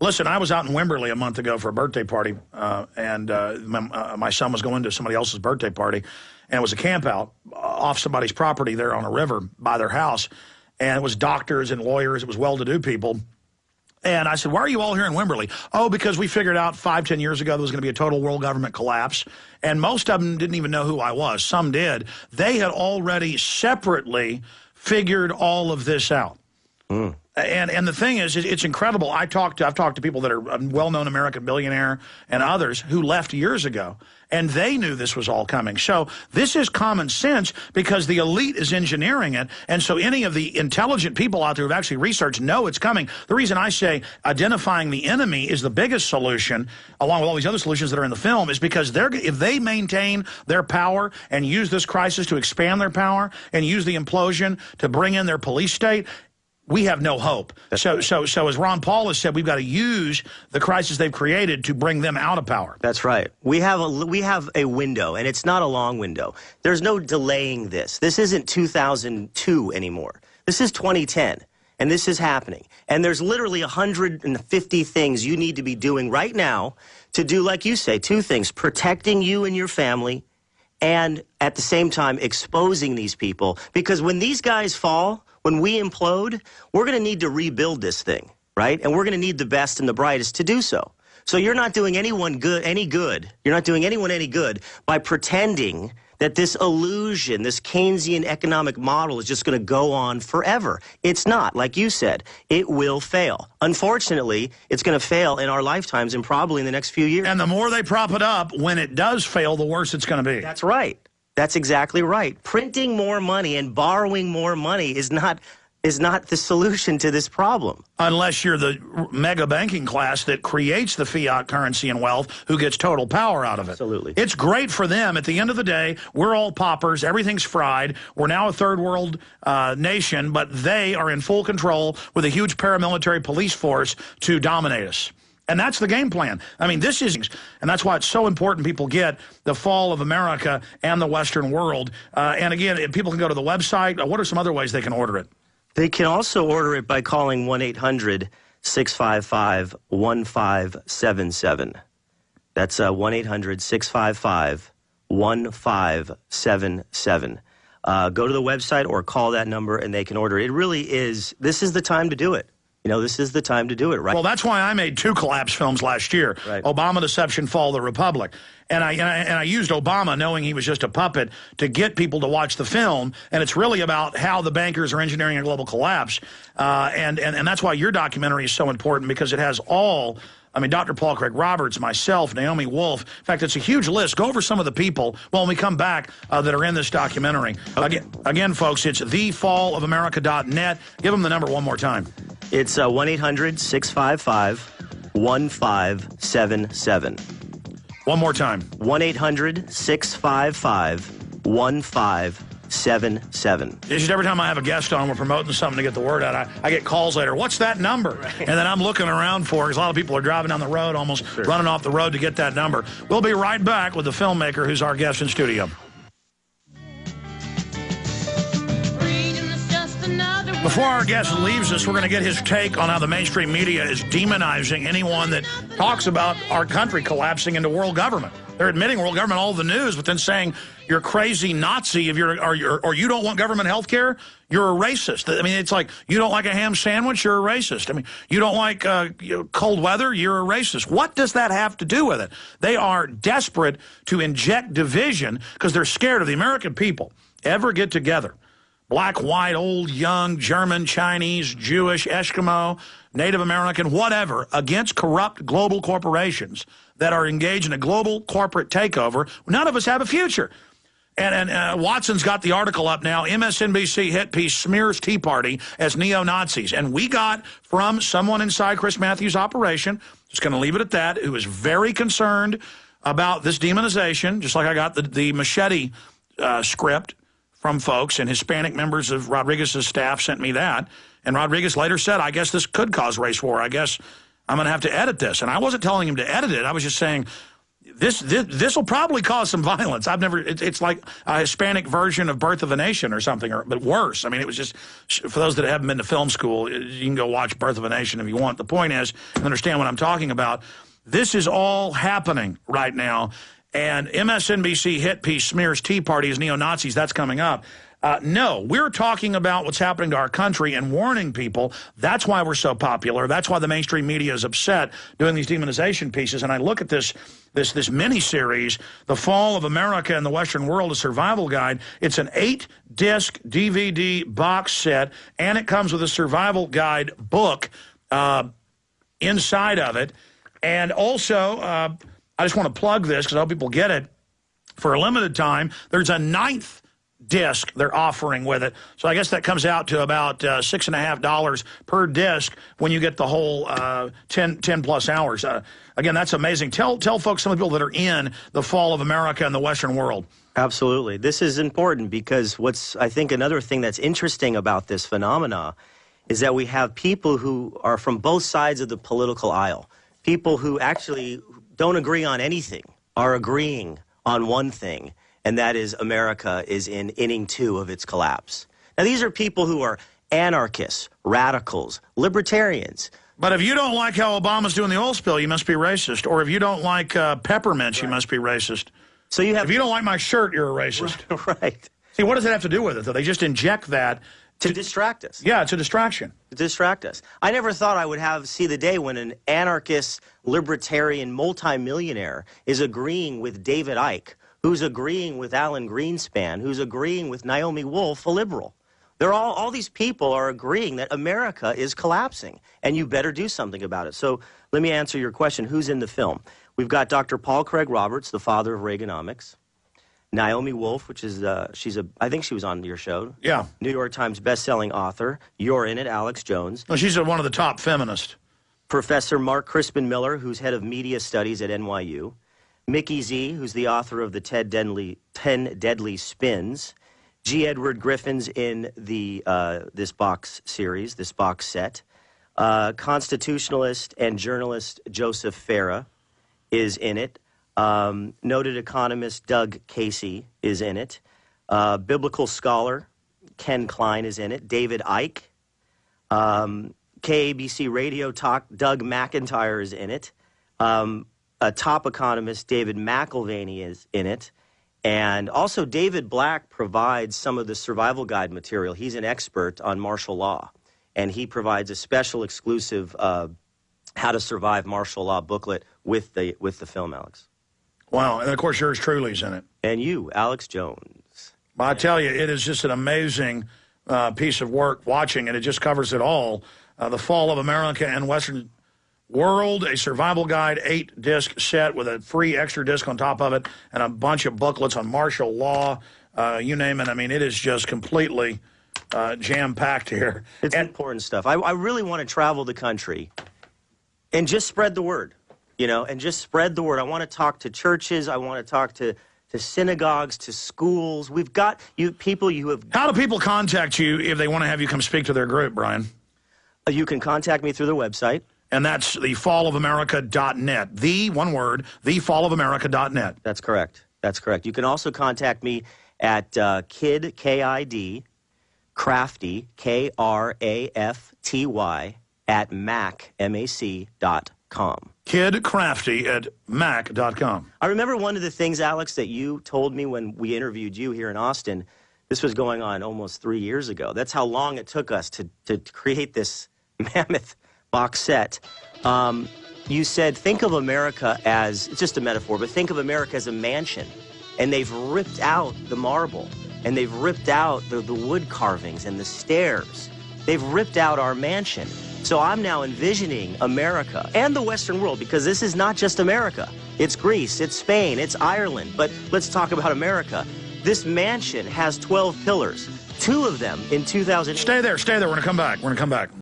Listen, I was out in Wimberley a month ago for a birthday party, and my son was going to somebody else's birthday party, and it was a camp out off somebody's property there on a river by their house, and it was doctors and lawyers. It was well-to-do people. And I said, why are you all here in Wimberley? Oh, because we figured out 5-10 years ago there was going to be a total world government collapse. And most of them didn't even know who I was. Some did. They had already separately figured all of this out. Mm. And the thing is, it's incredible. I've talked to people that are a well-known American billionaire and others who left years ago, and they knew this was all coming. So this is common sense because the elite is engineering it, and so any of the intelligent people out there who've actually researched know it's coming. The reason I say identifying the enemy is the biggest solution, along with all these other solutions that are in the film, is because if they maintain their power and use this crisis to expand their power and use the implosion to bring in their police state, we have no hope. So as Ron Paul has said, we've got to use the crisis they've created to bring them out of power. That's right. We have a window, and it's not a long window. There's no delaying this. This isn't 2002 anymore. This is 2010, and this is happening. And there's literally 150 things you need to be doing right now to do, like you say, two things: protecting you and your family, and at the same time exposing these people. Because when these guys fall, when we implode, we're going to need to rebuild this thing, right? And we're going to need the best and the brightest to do so. So you're not doing anyone any good. You're not doing anyone any good by pretending that this illusion, this Keynesian economic model is just going to go on forever. It's not. Like you said, it will fail. Unfortunately, it's going to fail in our lifetimes and probably in the next few years. And the more they prop it up, when it does fail, the worse it's going to be. That's right. That's exactly right. Printing more money and borrowing more money is not the solution to this problem. Unless you're the mega banking class that creates the fiat currency and wealth, who gets total power out of it. Absolutely. It's great for them. At the end of the day, we're all paupers. Everything's fried. We're now a third world nation, but they are in full control with a huge paramilitary police force to dominate us. And that's the game plan. I mean, this is, and that's why it's so important people get the fall of America and the Western world. And again, if people can go to the website. What are some other ways they can order it? They can also order it by calling 1-800-655-1577. That's 1-800-655-1577. Go to the website or call that number and they can order it. It really is, this is the time to do it. You know, this is the time to do it, right? Well, that's why I made 2 collapse films last year. Right. Obama, Deception, Fall of the Republic. And I used Obama, knowing he was just a puppet, to get people to watch the film. And it's really about how the bankers are engineering a global collapse. And that's why your documentary is so important, because it has all... I mean, Dr. Paul Craig Roberts, myself, Naomi Wolf. In fact, it's a huge list. Go over some of the people, when we come back, that are in this documentary. Okay. Again, folks, it's thefallofamerica.net. Give them the number one more time. It's 1-800-655-1577. One more time. 1-800-655-1577. It's just every time I have a guest on, we're promoting something to get the word out. I get calls later. What's that number? Right. And then I'm looking around for it, because a lot of people are driving down the road, almost running off the road to get that number. We'll be right back with the filmmaker who's our guest in studio. Before our guest leaves us, we're going to get his take on how the mainstream media is demonizing anyone that talks about our country collapsing into world government. They're admitting world government all the news, but then saying you're crazy Nazi if or you don't want government health care, you're a racist. I mean, it's like you don't like a ham sandwich, you're a racist. I mean, you don't like cold weather, you're a racist. What does that have to do with it? They are desperate to inject division because they're scared of the American people ever get together. Black, white, old, young, German, Chinese, Jewish, Eskimo, Native American, whatever, against corrupt global corporations that are engaged in a global corporate takeover. None of us have a future. And Watson's got the article up now. MSNBC hit piece smears Tea Party as neo-Nazis. And we got from someone inside Chris Matthews' operation, just going to leave it at that, who is very concerned about this demonization, just like I got the machete script from folks, and Hispanic members of Rodriguez's staff sent me that. And Rodriguez later said, I guess this could cause race war. I guess I'm going to have to edit this. And I wasn't telling him to edit it. I was just saying This will probably cause some violence. It's like a Hispanic version of Birth of a Nation or something, but worse. I mean, it was just, for those that haven't been to film school, you can go watch Birth of a Nation if you want. The point is, you understand what I'm talking about. This is all happening right now, and MSNBC hit piece smears Tea Party as neo-Nazis. That's coming up. No, we're talking about what's happening to our country and warning people. That's why we're so popular. That's why the mainstream media is upset doing these demonization pieces. And I look at this mini-series, The Fall of America and the Western World, a survival guide. It's an 8-disc DVD box set, and it comes with a survival guide book inside of it. And also, I just want to plug this because I hope people get it. For a limited time, there's a 9th disc they're offering with it. So I guess that comes out to about $6.50 per disc when you get the whole 10 plus hours. Again, that's amazing. Tell folks, some of the people that are in The Fall of America and the Western World. Absolutely. This is important because I think another thing that's interesting about this phenomena is that we have people who are from both sides of the political aisle. People who actually don't agree on anything are agreeing on one thing, and that is America is in inning 2 of its collapse. Now, these are people who are anarchists, radicals, libertarians. But if you don't like how Obama's doing the oil spill, you must be racist. Or if you don't like peppermints, you must be racist. So if you don't like my shirt, you're a racist. Right. See, what does it have to do with it, though? They just inject that to distract us. Yeah, it's a distraction. To distract us. I never thought I would see the day when an anarchist, libertarian, multimillionaire is agreeing with David Icke, who's agreeing with Alan Greenspan, who's agreeing with Naomi Wolf, a liberal. They're all these people are agreeing that America is collapsing, and you better do something about it. So let me answer your question. Who's in the film? We've got Dr. Paul Craig Roberts, the father of Reaganomics. Naomi Wolf, which is, I think she was on your show. Yeah. New York Times bestselling author. You're in it, Alex Jones. Well, she's one of the top feminists. Professor Mark Crispin Miller, who's head of media studies at NYU. Mickey Z, who's the author of the 10 Deadly Spins. G. Edward Griffin's in this box series, this box set. Constitutionalist and journalist Joseph Farah is in it. Noted economist Doug Casey is in it. Biblical scholar Ken Klein is in it. David Icke. KABC Radio Talk Doug McIntyre is in it. A top economist David McIlvaney is in it. And also David Black provides some of the survival guide material. He's an expert on martial law. And he provides a special exclusive how to survive martial law booklet with the film, Alex. Wow, and of course yours truly's in it. And you, Alex Jones. Well, I tell you, it is just an amazing piece of work watching it. It just covers it all. The Fall of America and Western World, a survival guide, 8-disc set with a free extra disc on top of it and a bunch of booklets on martial law, you name it. I mean, it is just completely jam-packed here. It's important stuff. I really want to travel the country and just spread the word. And just spread the word. I want to talk to churches. I want to talk to synagogues, to schools. We've got people you have... How do people contact you if they want to have you come speak to their group, Brian? You can contact me through the website. And that's thefallofamerica.net. The, one word, thefallofamerica.net. That's correct. That's correct. You can also contact me at KID, K-I-D, Crafty, K-R-A-F-T-Y, at Mac, M-A-C.com. Kid Crafty at Mac.com. I remember one of the things, Alex, that you told me when we interviewed you here in Austin. This was going on almost 3 years ago. That's how long it took us to create this mammoth box set. You said, think of America as, it's just a metaphor, but think of America as a mansion. And they've ripped out the marble, and they've ripped out the wood carvings and the stairs. They've ripped out our mansion. So I'm now envisioning America and the Western world, because this is not just America. It's Greece, it's Spain, it's Ireland. But let's talk about America. This mansion has 12 pillars, 2 of them in 2000. Stay there. We're going to come back.